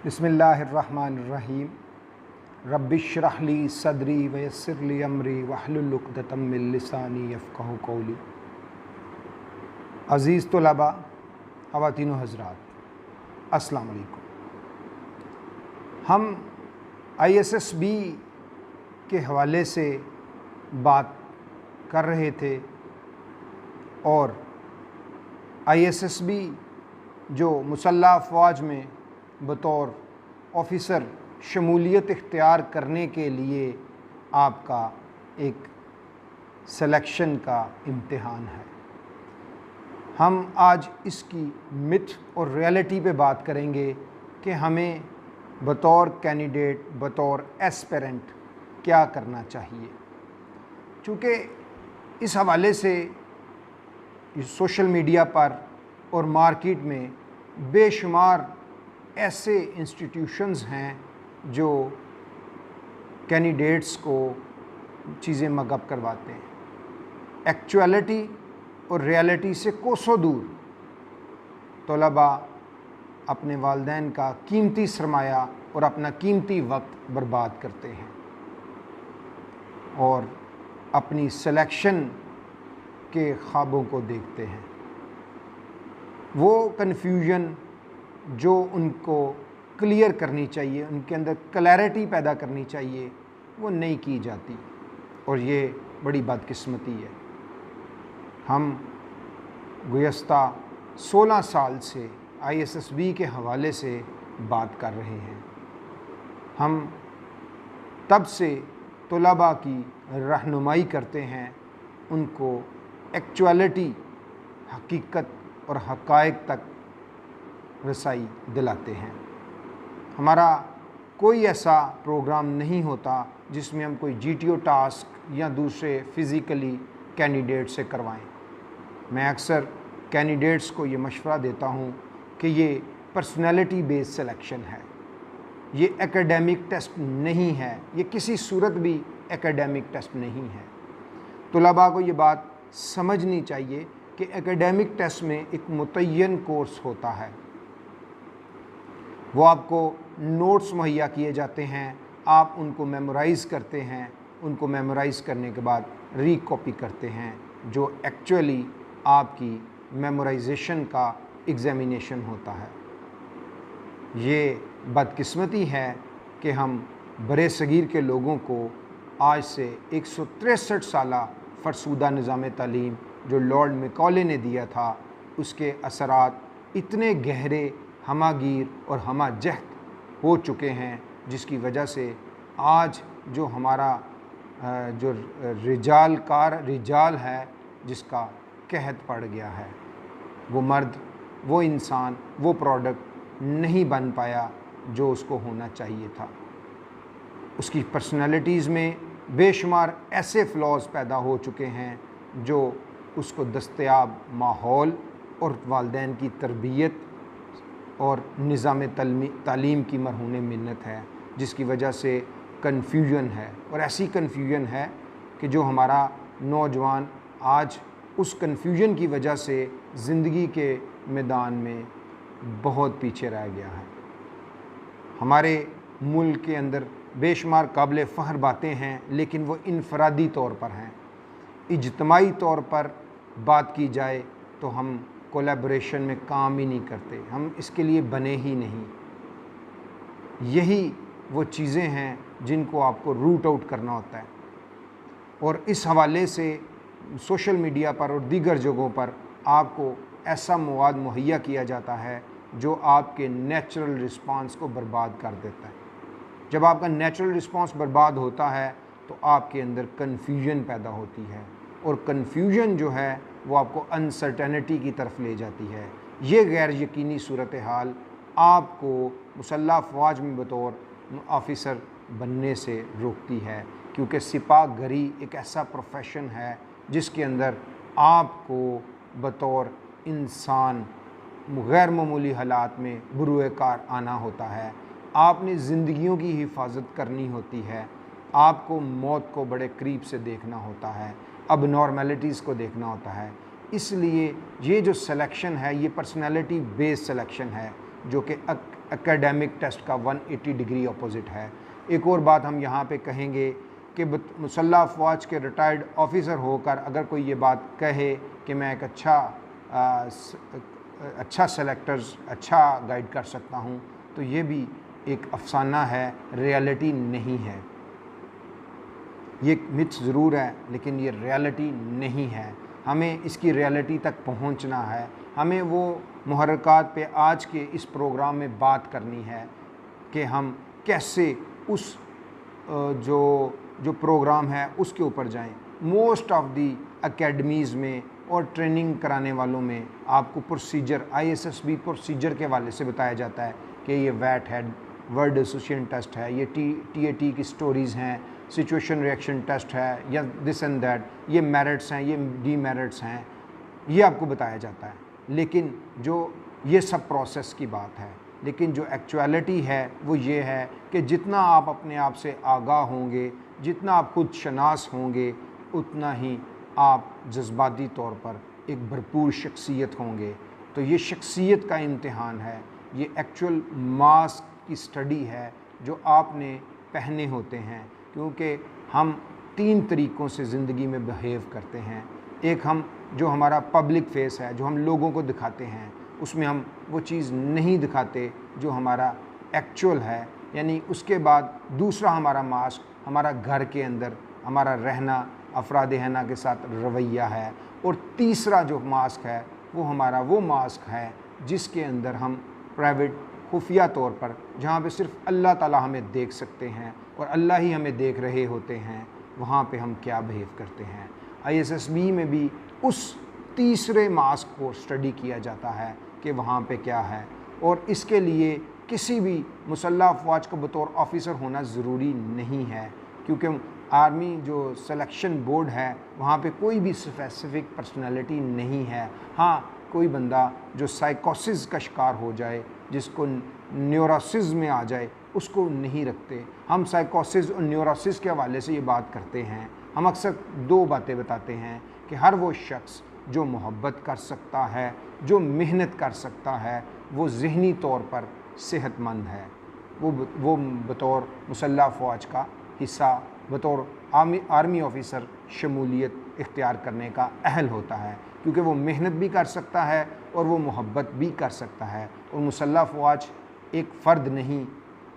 बिस्मिल्लाहिर्रहमानिर्रहीम। रब्बिश्रह ली सदरी वयस्सिर ली अमरी वहलुल उक़दतम मिन लिसानी यफ़क़हू क़ौली। अज़ीज़ तलबा, ख़वातीन व हज़रात, अस्सलाम वालेकुम। हम ISSB के हवाले से बात कर रहे थे और ISSB जो मुसल्लह अफ़वाज में बतौर ऑफ़िसर शमूलियत इख्तियार करने के लिए आपका एक सिलेक्शन का इम्तिहान है। हम आज इसकी मिथ और रियलिटी पे बात करेंगे कि हमें बतौर कैंडिडेट, बतौर एस्पिरेंट क्या करना चाहिए। चूँकि इस हवाले से सोशल मीडिया पर और मार्केट में बेशुमार ऐसे इंस्टीट्यूशंस हैं जो कैंडिडेट्स को चीज़ें मगअप करवाते हैं। एक्चुअलिटी और रियलिटी से कोसों दूर तलबा अपने वालिदैन का कीमती सरमाया और अपना कीमती वक्त बर्बाद करते हैं और अपनी सिलेक्शन के ख्वाबों को देखते हैं। वो कन्फ्यूजन जो उनको क्लियर करनी चाहिए, उनके अंदर क्लैरिटी पैदा करनी चाहिए, वो नहीं की जाती और ये बड़ी बदकिस्मती है। हम गुज़श्ता 16 साल से ISSB के हवाले से बात कर रहे हैं। हम तब से तलबा की रहनुमाई करते हैं, उनको एक्चुअलिटी, हकीकत और हक़ाइक़ तक रसाई दिलाते हैं। हमारा कोई ऐसा प्रोग्राम नहीं होता जिसमें हम कोई GTO टास्क या दूसरे फ़िज़िकली कैंडिडेट से करवाएं। मैं अक्सर कैंडिडेट्स को ये मशवरा देता हूँ कि ये पर्सनैलिटी बेस्ड सिलेक्शन है, ये एकेडमिक टेस्ट नहीं है, ये किसी सूरत भी एकेडमिक टेस्ट नहीं है। तलबा को ये बात समझनी चाहिए कि एकेडमिक टेस्ट में एक मुतय्यन कोर्स होता है, वो आपको नोट्स मुहैया किए जाते हैं, आप उनको मेमोराइज़ करते हैं, उनको मेमोराइज़ करने के बाद रीकॉपी करते हैं, जो एक्चुअली आपकी मेमोराइजेशन का एग्ज़ामिनेशन होता है। ये बदकिस्मती है कि हम बरे सगीर के लोगों को आज से 163 साला फ़रसुदा निज़ाम तालीम जो लॉर्ड मैकॉले ने दिया था, उसके असरात इतने गहरे, हमागीर और हमाजहद हो चुके हैं, जिसकी वजह से आज जो हमारा जो रिजाल है, जिसका कहत पड़ गया है, वो मर्द, वो इंसान, वो प्रोडक्ट नहीं बन पाया जो उसको होना चाहिए था। उसकी पर्सनैलिटीज़ में बेशुमार ऐसे फ्लॉज पैदा हो चुके हैं जो उसको दस्तयाब माहौल और वालिदैन की तरबियत और निज़ाम तालीम की मरहून मिन्नत है, जिसकी वजह से कन्फ्यूजन है। और ऐसी कन्फ्यूजन है कि जो हमारा नौजवान आज उस कन्फ्यूजन की वजह से ज़िंदगी के मैदान में बहुत पीछे रह गया है। हमारे मुल्क के अंदर बेशुमार काबिल फ़ख्र बातें हैं, लेकिन वो इनफरादी तौर पर हैं। इज्तमाई तौर पर बात की जाए तो हम कोलैबोरेशन में काम ही नहीं करते, हम इसके लिए बने ही नहीं। यही वो चीज़ें हैं जिनको आपको रूट आउट करना होता है और इस हवाले से सोशल मीडिया पर और दीगर जगहों पर आपको ऐसा मवाद मुहैया किया जाता है जो आपके नेचुरल रिस्पांस को बर्बाद कर देता है। जब आपका नेचुरल रिस्पांस बर्बाद होता है तो आपके अंदर कन्फ्यूजन पैदा होती है और कन्फ्यूजन जो है वो आपको अनसर्टेनिटी की तरफ ले जाती है। ये गैर यकीनी सूरत हाल आपको मुसल्लह अफ़वाज में बतौर ऑफ़िसर बनने से रोकती है, क्योंकि सिपाहगरी एक ऐसा प्रोफेशन है जिसके अंदर आपको बतौर इंसान गैर मामूली हालात में बुरुए कार आना होता है। आपने ज़िंदगियों की हिफाजत करनी होती है, आपको मौत को बड़े करीब से देखना होता है, अब नॉर्मेलिटीज़ को देखना होता है। इसलिए ये जो सिलेक्शन है, ये पर्सनैलिटी बेस्ड सिलेक्शन है, जो कि एकेडमिक टेस्ट का 180 डिग्री अपोजिट है। एक और बात हम यहाँ पे कहेंगे कि मुसल्लह अफवाज के रिटायर्ड ऑफिसर होकर अगर कोई ये बात कहे कि मैं एक अच्छा सेलेक्टर्स अच्छा गाइड कर सकता हूँ, तो ये भी एक अफसाना है, रियलिटी नहीं है। ये मिथ ज़रूर है लेकिन ये रियलिटी नहीं है। हमें इसकी रियलिटी तक पहुंचना है। हमें वो मुहर्रिकात पे आज के इस प्रोग्राम में बात करनी है कि हम कैसे उस जो प्रोग्राम है उसके ऊपर जाएं। मोस्ट ऑफ दी एकेडमीज़ में और ट्रेनिंग कराने वालों में आपको प्रोसीजर, ISSB प्रोसीजर के हवाले से बताया जाता है कि ये वैट है, वर्ड एसोसिएशन टेस्ट है, ये TAT की स्टोरीज़ हैं, सिचुएशन रिएक्शन टेस्ट है, या दिस एंड दैट, ये मेरिट्स हैं, ये डीमेरिट्स हैं, ये आपको बताया जाता है। लेकिन जो ये सब प्रोसेस की बात है, लेकिन जो एक्चुअलिटी है वो ये है कि जितना आप अपने आप से आगाह होंगे, जितना आप खुद शनास होंगे, उतना ही आप जज्बाती तौर पर एक भरपूर शख्सियत होंगे। तो ये शख्सियत का इम्तिहान है, ये एक्चुअल मास्क की स्टडी है जो आपने पहने होते हैं, क्योंकि हम 3 तरीक़ों से ज़िंदगी में बिहेव करते हैं। एक हम जो हमारा पब्लिक फेस है, जो हम लोगों को दिखाते हैं, उसमें हम वो चीज़ नहीं दिखाते जो हमारा एक्चुअल है। यानी उसके बाद दूसरा हमारा मास्क हमारा घर के अंदर हमारा रहना, अफराद हना के साथ रवैया है। और तीसरा जो मास्क है वो हमारा वो मास्क है जिसके अंदर हम प्राइवेट खुफिया तौर पर, जहाँ पे सिर्फ अल्लाह ताला हमें देख सकते हैं और अल्लाह ही हमें देख रहे होते हैं, वहाँ पे हम क्या बिहेव करते हैं। ISSB में भी उस तीसरे मास्क को स्टडी किया जाता है कि वहाँ पे क्या है। और इसके लिए किसी भी मुसल्लह अफवाज को बतौर ऑफिसर होना ज़रूरी नहीं है, क्योंकि आर्मी जो सिलेक्शन बोर्ड है वहाँ पे कोई भी स्पेसिफिक पर्सनालिटी नहीं है। हाँ, कोई बंदा जो साइकोसिस का शिकार हो जाए, जिसको न्यूरोसिस में आ जाए, उसको नहीं रखते। हम साइकोसिस और न्यूरोसिस के हवाले से ये बात करते हैं। हम अक्सर 2 बातें बताते हैं कि हर वो शख्स जो मोहब्बत कर सकता है, जो मेहनत कर सकता है, वो ज़हनी तौर पर सेहतमंद है, वो बतौर मुसल्लह अफवाज का हिस्सा, बतौर आर्मी ऑफिसर शमूलियत इख्तियार करने का अहल होता है, क्योंकि वो मेहनत भी कर सकता है और वो मोहब्बत भी कर सकता है। और मुसल्लह अफवाज एक फ़र्द नहीं,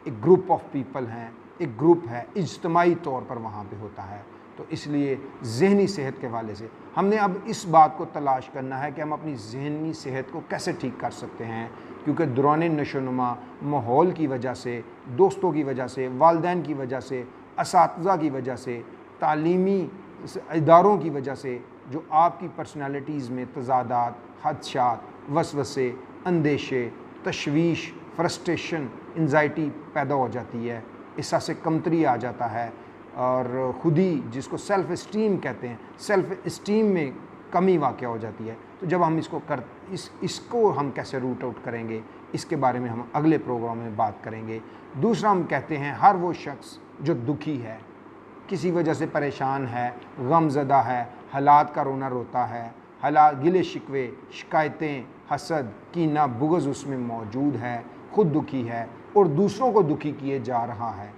एक ग्रुप ऑफ पीपल हैं, एक ग्रुप है, इज्तमाही तौर पर वहाँ पे होता है। तो इसलिए ज़हनी सेहत के हवाले से हमने अब इस बात को तलाश करना है कि हम अपनी ज़हनी सेहत को कैसे ठीक कर सकते हैं, क्योंकि दौरान नशोनुमा माहौल की वजह से, दोस्तों की वजह से, वालिदैन की वजह से, असातिज़ा की वजह से, तालीमी इदारों की वजह से जो आपकी पर्सनालिटीज़ में तज़ादात, खदशात, वसवसे, अंदेशे, तशवीश, फ्रस्ट्रेशन, एंजाइटी पैदा हो जाती है, एहसास कमतरी आ जाता है, और ख़ुदी जिसको सेल्फ़ इस्टीम कहते हैं, सेल्फ़ इस्टीम में कमी वाक़ हो जाती है। तो जब हम इसको हम कैसे रूट आउट करेंगे, इसके बारे में हम अगले प्रोग्राम में बात करेंगे। दूसरा, हम कहते हैं हर वो शख्स जो दुखी है, किसी वजह से परेशान है, गमज़दा है, हालात का रोना रोता है, हालात, गिले शिकवे, शिकायतें, हसद, कीना, बुग़्ज़ उसमें मौजूद है, ख़ुद दुखी है और दूसरों को दुखी किए जा रहा है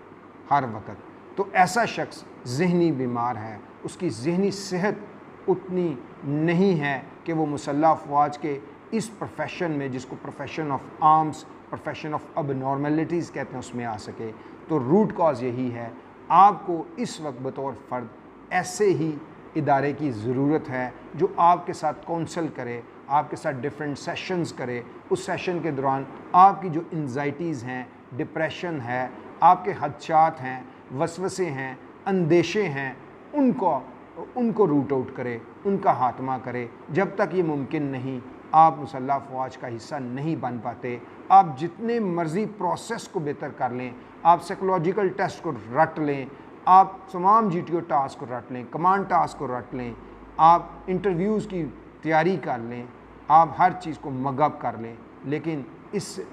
हर वक्त, तो ऐसा शख्स ज़हनी बीमार है। उसकी ज़हनी सेहत उतनी नहीं है कि वो मुसल्लह अफवाज के इस प्रोफेशन में, जिसको profession of arms, profession of abnormalities कहते हैं, उसमें आ सके। तो रूट कॉज यही है, आपको इस वक्त बतौर फ़र्द ऐसे ही इदारे की ज़रूरत है जो आपके साथ काउंसल करे, आपके साथ डिफरेंट सेशंस करे। उस सेशन के दौरान आपकी जो एंजाइटीज़ हैं, डिप्रेशन है, आपके खदशात हैं, वसवसे हैं, अंदेशे हैं, उनको रूट आउट करे, उनका खात्मा करे। जब तक ये मुमकिन नहीं, आप मुसल्लह अफवाज का हिस्सा नहीं बन पाते। आप जितने मर्ज़ी प्रोसेस को बेहतर कर लें, आप साइकोलॉजिकल टेस्ट को रट लें, आप तमाम GTO टास्क को रट लें, कमांड टास्क को रट लें, आप इंटरव्यूज़ की तैयारी कर लें, आप हर चीज़ को मगअप कर लें, लेकिन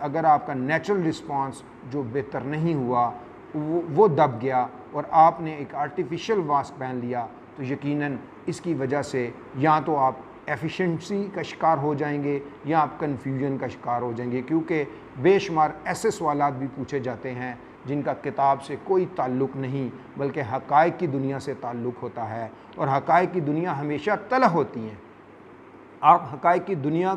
अगर आपका नेचुरल रिस्पांस जो बेहतर नहीं हुआ, वो दब गया और आपने एक आर्टिफिशियल मास्क पहन लिया, तो यकीनन इसकी वजह से या तो आप एफिशिएंसी का शिकार हो जाएंगे या आप कन्फ्यूजन का शिकार हो जाएंगे। क्योंकि बेशुमार ऐसे सवालात भी पूछे जाते हैं जिनका किताब से कोई ताल्लुक़ नहीं बल्कि हक़ाइक़ की दुनिया से ताल्लुक़ होता है, और हक़ाइक़ की दुनिया हमेशा तलख़ होती हैं। आप हक़ाइक़ की दुनिया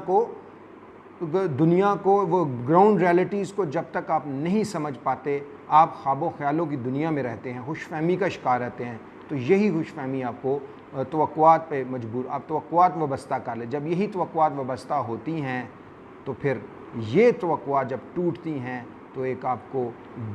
को वो ग्राउंड रियलिटीज़ को जब तक आप नहीं समझ पाते, आप ख्वाबो ख़यालों की दुनिया में रहते हैं, खुशफ़हमी का शिकार रहते हैं। तो यही खुशफ़हमी आपको तवक्कुआत पे मजबूर, आप तवक्कुआत वाबस्ता कर लें। जब यही तवक्कुआत वाबस्ता होती हैं तो फिर ये तवक्कुआत जब टूटती हैं तो एक आपको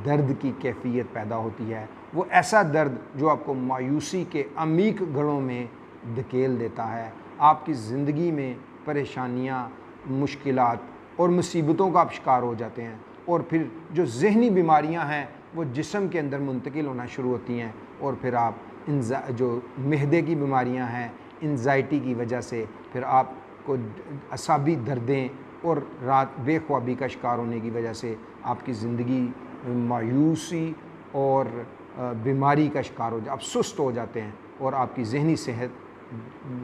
दर्द की कैफ़ियत पैदा होती है। वो ऐसा दर्द जो आपको मायूसी के अमीक गढ़ों में धकेल देता है। आपकी ज़िंदगी में परेशानियाँ, मुश्किलात और मुसीबतों का आप शिकार हो जाते हैं, और फिर जो ज़हनी बीमारियां हैं वो जिस्म के अंदर मुंतकिल होना शुरू होती हैं, और फिर आप जो महदे की बीमारियां हैं, एंजाइटी की वजह से फिर आपको असाबी दर्दें और रात बेख्वाबी का शिकार होने की वजह से आपकी ज़िंदगी मायूसी और बीमारी का शिकार हो आप सुस्त हो जाते हैं, और आपकी ज़हनी सेहत,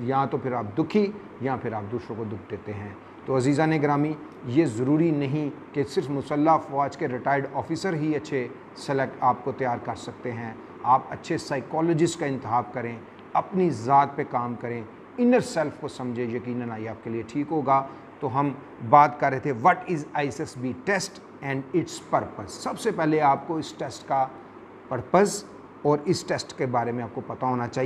या तो फिर आप दुखी या फिर आप दूसरों को दुख देते हैं। तो अज़ीज़ान गिरामी, ये ज़रूरी नहीं कि सिर्फ मुसल्लह फ़ौज के रिटायर्ड ऑफ़िसर ही अच्छे सेलेक्ट आपको तैयार कर सकते हैं। आप अच्छे साइकोलॉजिस्ट का इंतखाब करें, अपनी ज़ात पे काम करें, इनर सेल्फ को समझें, यकीनन ये आपके लिए ठीक होगा। तो हम बात कर रहे थे what is ISSB test and its purpose. सबसे पहले आपको इस टेस्ट का पर्पज़ और इस टेस्ट के बारे में आपको पता होना चाहिए।